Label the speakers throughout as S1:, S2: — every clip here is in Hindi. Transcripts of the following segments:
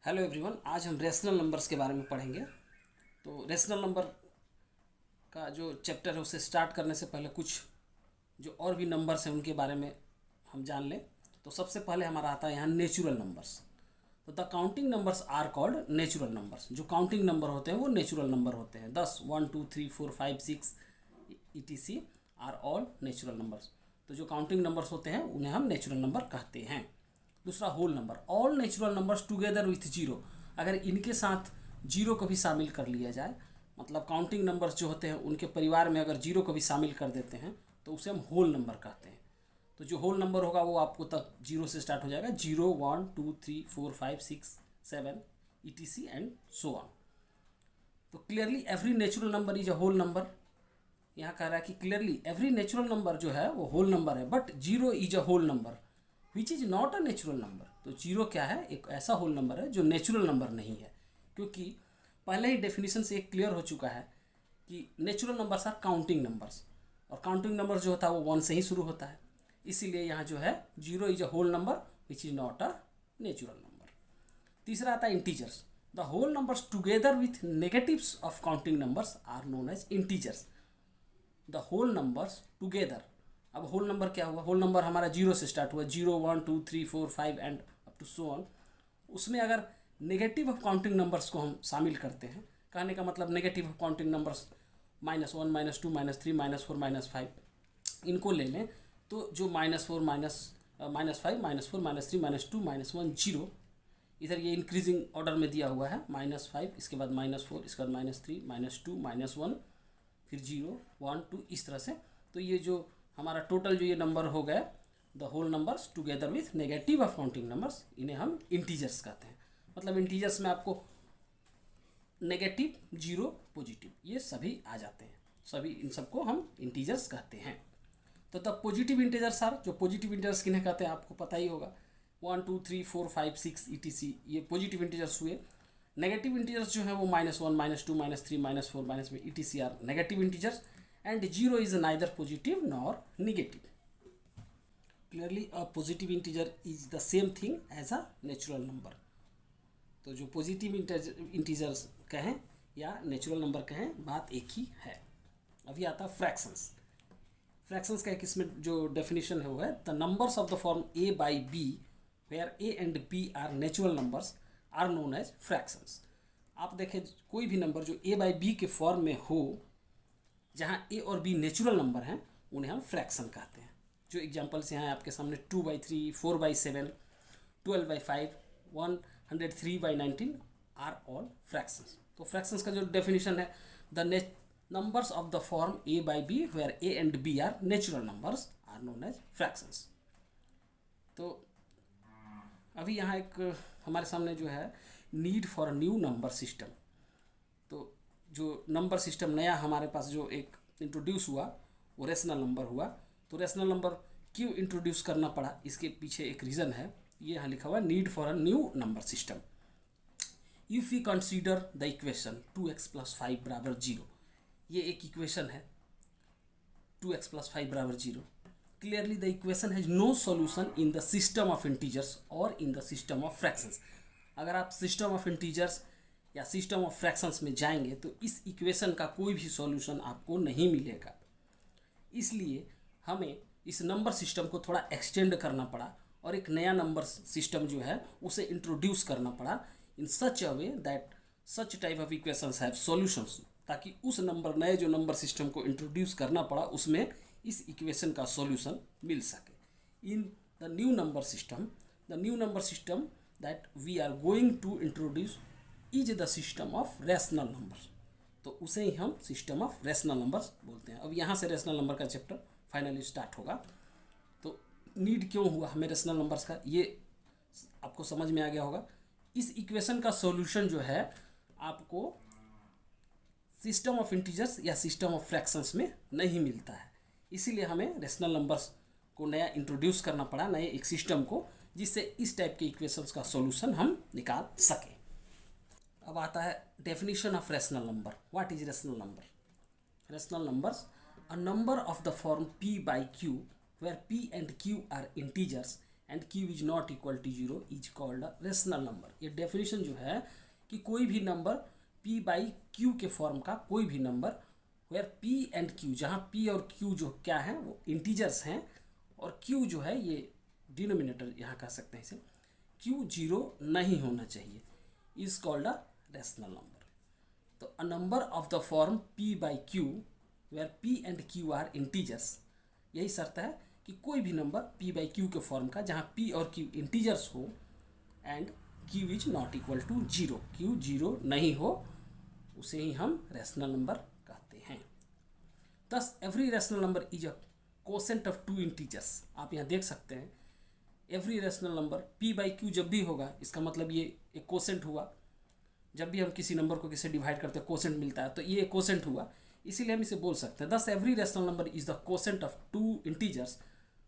S1: हेलो एवरीवन, आज हम रेशनल नंबर्स के बारे में पढ़ेंगे। तो रेशनल नंबर का जो चैप्टर है उसे स्टार्ट करने से पहले कुछ जो और भी नंबर्स हैं उनके बारे में हम जान लें। तो सबसे पहले हमारा आता है यहाँ नेचुरल नंबर्स। तो the counting numbers are called natural numbers. जो काउंटिंग नंबर होते हैं वो नेचुरल नंबर होते हैं। 10, 1, 2, 3, 4, 5, 6 etc are all natural numbers. तो जो काउंटिंग नंबर्स होते हैं उन्हें हम नेचुरल नंबर कहते हैं। दूसरा whole number, all natural numbers together with zero. अगर इनके साथ जीरो को भी शामिल कर लिया जाए, मतलब काउंटिंग नंबर्स जो होते हैं उनके परिवार में अगर जीरो को भी शामिल कर देते हैं तो उसे हम होल नंबर कहते हैं। तो जो होल नंबर होगा वो आपको तक जीरो से स्टार्ट हो जाएगा। 0, 1, 2, 3, 4, 5, 6, 7 etc एंड सो ऑन। तो clearly every natural number is a whole number. यहाँ कह रहा है कि क्लियरली एवरी नेचुरल नंबर जो है वो होल नंबर है, but zero is a whole number which is not a natural number. तो जीरो क्या है? एक ऐसा होल नंबर है जो नेचुरल नंबर नहीं है, क्योंकि पहले ही डेफिनेशन से एक क्लियर हो चुका है कि natural numbers are counting numbers, और काउंटिंग नंबर जो होता है वो 1 से ही शुरू होता है। इसीलिए यहाँ जो है zero is a whole number which is not a natural number. तीसरा आता है integers. The whole numbers together with negatives of counting numbers are known as integers. The whole numbers together. अब होल नंबर क्या हुआ? होल नंबर हमारा जीरो से स्टार्ट हुआ, 0, 1, 2, 3, 4, 5 and up to so on. उसमें अगर नेगेटिव ऑफ काउंटिंग नंबर्स को हम शामिल करते हैं, कहने का मतलब नेगेटिव ऑफ काउंटिंग नंबर्स -1, -2, -3, -4, -5 इनको ले लें, तो जो -4, -5, -4, -3, -2, -1, 0, इधर ये इंक्रीजिंग ऑर्डर में दिया हुआ है। -5, इसके बाद -4, इसके बाद -3, -2, -1, फिर 0, 1, 2, इस तरह से। तो ये जो हमारा टोटल जो ये नंबर हो गए, the whole numbers together with negative of counting numbers, इन्हें हम इंटीजर्स कहते हैं। मतलब इंटीजर्स में आपको नेगेटिव, जीरो, पॉजिटिव ये सभी आ जाते हैं। सभी इन सबको हम इंटीजर्स कहते हैं। तो तब पॉजिटिव इंटीजर्स आर, जो पॉजिटिव इंटीजर्स किन्हें कहते हैं आपको पता ही होगा। 1, 2, 3, 4, 5, 6 etc ये पॉजिटिव इंटीजर्स हुए। नेगेटिव इंटीजर्स जो है वो -1, -2, -3, -4, -5 etc are negative integers, and 0 is neither positive nor negative. Clearly a positive integer is the same thing as a natural number. तो जो पॉजिटिव इंटीजर्स कहें या नेचुरल नंबर कहें, बात एक ही है। अभी आता फ्रैक्शंस। फ्रैक्शंस का एक इसमें जो डेफिनेशन है वो है the numbers of the form a by b where a and b are natural numbers are known as fractions. आप देखें कोई भी नंबर जो a by b के फॉर्म में हो, जहाँ ए और बी नेचुरल नंबर हैं, उन्हें हम फ्रैक्शन कहते हैं। जो एग्जांपल्स यहाँ आपके सामने 2/3, 4/7, 12/5, 103/19 आर ऑल फ्रैक्शंस। तो फ्रैक्शंस का जो डेफिनेशन है, the numbers of the form a by b where a and b are natural numbers are known as fractions. तो अभी यहाँ एक हमारे सामने जो है need for new number system. तो जो नंबर सिस्टम नया हमारे पास जो एक इंट्रोड्यूस हुआ वो रेशनल नंबर हुआ। तो रेशनल नंबर क्यों इंट्रोड्यूस करना पड़ा, इसके पीछे एक रीज़न है। ये यहाँ लिखा हुआ है need for a new number system. If you consider the equation 2x + 5 = 0, ये एक इक्वेशन है 2x + 5 = 0। Clearly the equation has no solution in the system of integers और in the system of fractions. अगर आप सिस्टम ऑफ इंटीजर्स या सिस्टम ऑफ फ्रैक्शंस में जाएंगे तो इस इक्वेशन का कोई भी सॉल्यूशन आपको नहीं मिलेगा। इसलिए हमें इस नंबर सिस्टम को थोड़ा एक्सटेंड करना पड़ा और एक नया नंबर सिस्टम जो है उसे इंट्रोड्यूस करना पड़ा in such a way that such type of equations have solutions, ताकि उस नंबर नए जो नंबर सिस्टम को इंट्रोड्यूस करना पड़ा उसमें इस इक्वेशन का सॉल्यूशन मिल सके। In the new number system that we are going to introduce is the system of rational numbers. तो उसे ही हम सिस्टम ऑफ रेशनल नंबर्स बोलते हैं। अब यहाँ से रेशनल नंबर का चैप्टर फाइनली स्टार्ट होगा। तो नीड क्यों हुआ हमें रेशनल नंबर्स का, ये आपको समझ में आ गया होगा। इस इक्वेशन का सॉल्यूशन जो है आपको सिस्टम ऑफ इंटीजर्स या सिस्टम ऑफ फ्रैक्शंस में नहीं मिलता है। इसीलिए हमें रेशनल नंबर्स को नया इंट्रोड्यूस करना पड़ा, नए एक सिस्टम को, जिससे इस टाइप के इक्वेशंस का सॉल्यूशन हम निकाल सकें। अब आता है definition of rational number. What is rational number? Rational numbers, a number of the form p by q where p and q are integers and q is not equal to zero is called a rational number. ये डेफिनेशन जो है कि कोई भी नंबर p बाई क्यू के फॉर्म का कोई भी number where p and q, जहाँ p और q जो क्या है वो इंटीजर्स हैं और q जो है ये डिनोमिनेटर यहाँ कह सकते हैं इसे, q जीरो नहीं होना चाहिए, is called a rational number. तो a number of the form p by q where p and q are integers, यही शर्त है कि कोई भी नंबर p बाई क्यू के फॉर्म का जहाँ p और q इंटीजर्स हो and q is not equal to zero, q zero नहीं हो, उसे ही हम रेशनल नंबर कहते हैं। Thus every rational number is a quotient of two integers. आप यहाँ देख सकते हैं every rational number p by q जब भी होगा इसका मतलब ये एक कोसेंट हुआ। जब भी हम किसी नंबर को किसी डिवाइड करते हैं कोसेंट मिलता है तो ये कोसेंट हुआ, इसीलिए हम इसे बोल सकते हैं thus every rational number is the quotient of two integers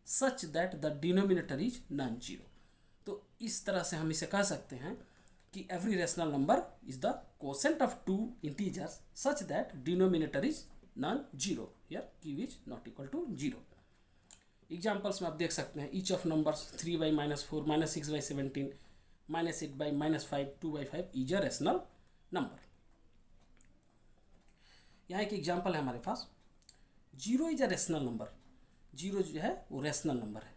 S1: such that the denominator is non zero. तो इस तरह से हम इसे कह सकते हैं कि every rational number is the quotient of two integers such that denominator is non zero, here q is not equal to zero. Examples में आप देख सकते हैं each of numbers 3/-4 -6/17 -8/-5 2/5 is a rational number. यहाँ एक एग्जाम्पल है हमारे पास, zero is a rational number. Zero जो है वो रेशनल नंबर है।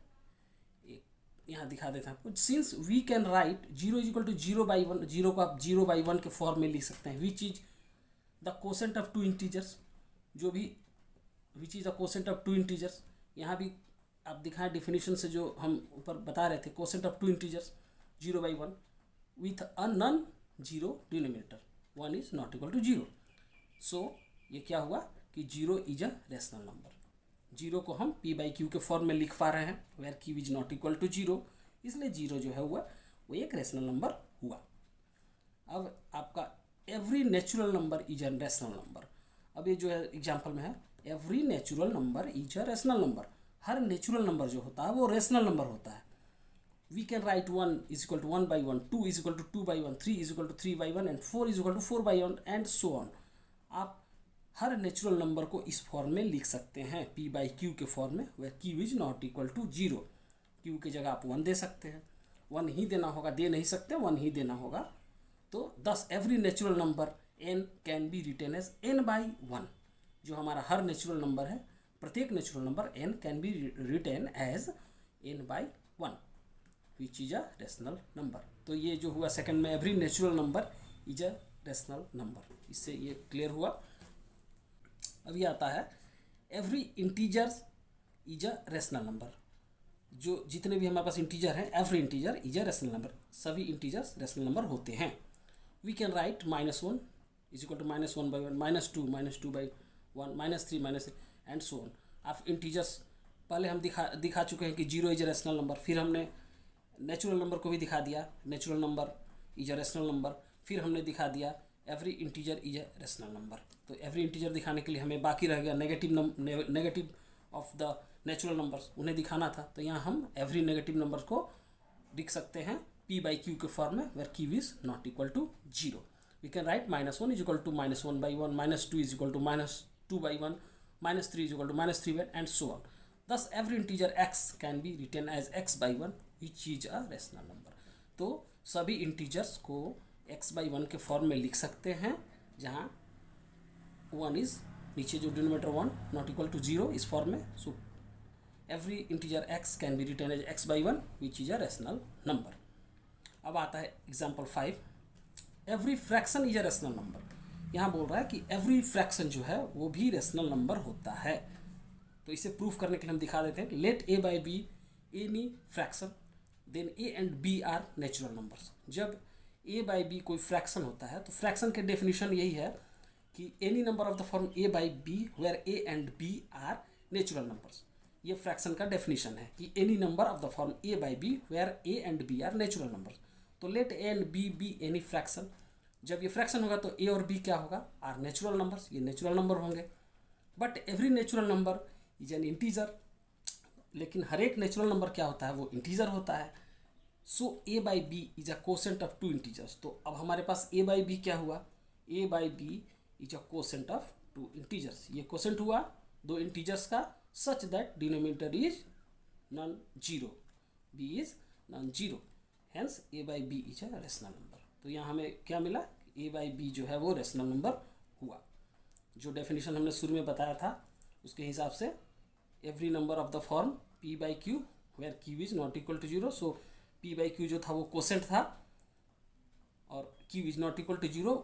S1: यहाँ दिखा देते हैं आपको, since we can write zero is equal to 0/1, zero को आप 0/1 के फॉर्म में लिख सकते हैं, which is the quotient of two integers, जो भी which is the quotient of two integers. यहाँ भी आप दिखाएं डेफिनेशन से जो हम ऊपर बता रहे थे, quotient of two integers 0/1 with a non zero denominator, 1 is not equal to zero. So ये क्या हुआ कि zero is a rational number. Zero को हम p बाई क्यू के फॉर्म में लिख पा रहे हैं where q is not equal to zero, इसलिए जीरो जो है हुआ वो एक रेशनल नंबर हुआ। अब आपका every natural number is a rational number. अब ये जो है एग्जाम्पल में है every natural number is a rational number. हर नेचुरल नंबर जो होता है वो रेशनल नंबर होता है। We can write 1 is equal to 1/1, 2 is equal to 2/1, 3 is equal to 3/1 and 4 is equal to 4/1 and so on. आप हर नेचुरल नंबर को इस फॉर्म में लिख सकते हैं p बाई क्यू के फॉर्म में, वह q is not equal to zero. q की जगह आप 1 दे सकते हैं, 1 ही देना होगा, दे नहीं सकते 1 ही देना होगा। तो thus every natural number n can be written as n/1। जो हमारा हर नेचुरल नंबर है, प्रत्येक natural number n can be written as n/1 which is a rational number. तो ये जो हुआ सेकंड में every natural number is a rational number, इससे ये क्लियर हुआ। अभी आता है every integers is a rational number. जो जितने भी हमारे पास इंटीजर हैं, every integer is a rational number, सभी इंटीजर्स रेशनल नंबर होते हैं। We can write -1 is equal to -1/1, -2 -2/1, -3 and so on. आप इंटीजर्स पहले हम दिखा चुके हैं कि zero is a rational number, फिर हमने नेचुरल नंबर को भी दिखा दिया, natural number is a rational number, फिर हमने दिखा दिया every integer is a rational number. तो एवरी इंटीजर दिखाने के लिए हमें बाकी रह गया negative of the natural numbers, उन्हें दिखाना था। तो यहाँ हम एवरी नेगेटिव नंबर को लिख सकते हैं p बाई क्यू के फॉर्म में where q is not equal to zero. We can write -1 is equal to -1/1, -2 is equal to -2/1, -3 is equal to -3 and so on. Thus every integer x can be written as x/1 which is a rational number. तो सभी इंटीजर्स को x/1 के फॉर्म में लिख सकते हैं, जहाँ 1 इज नीचे जो denominator 1 not equal to zero इस फॉर्म में। So every integer x can be written as x/1 which is a rational number. अब आता है example 5, every fraction is a rational number. यहाँ बोल रहा है कि एवरी फ्रैक्शन जो है वो भी रेशनल नंबर होता है। तो इसे प्रूफ करने के लिए हम दिखा देते हैं, let a by b any fraction then a and b are natural numbers. जब a बाई b कोई फ्रैक्शन होता है तो फ्रैक्शन के डेफिनेशन यही है कि any number of the form a by b where a and b are natural numbers. ये फ्रैक्शन का डेफिनेशन है कि any number of the form a by b where a and b are natural numbers. तो late a and b be any fraction. जब ये फ्रैक्शन होगा तो a और b क्या होगा, आर नेचुरल नंबर्स, ये नेचुरल नंबर होंगे। But every natural number is an integer. लेकिन हर एक नेचुरल नंबर क्या होता है, वो इंटीजर होता है। So a by b is a quotient of two integers. तो अब हमारे पास a बाई बी क्या हुआ, a by b is a quotient of two integers. ये कोसेंट हुआ दो इंटीजर्स का, such that denominator is non zero. b is non zero, hence a by b is a rational number. तो यहाँ हमें क्या मिला, a बाई बी जो है वो रेशनल नंबर हुआ। जो डेफिनेशन हमने शुरू में बताया था उसके हिसाब से every number of the form p by q where q is not equal to zero, so p by q जो था वो कोसेंट था और q is not equal to zero.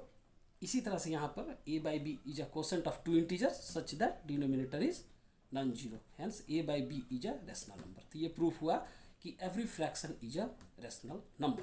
S1: इसी तरह से यहाँ पर a by b is a quotient of two integers such that denominator is non zero, hence a by b is a rational number. तो ये प्रूफ हुआ कि every fraction is a rational number.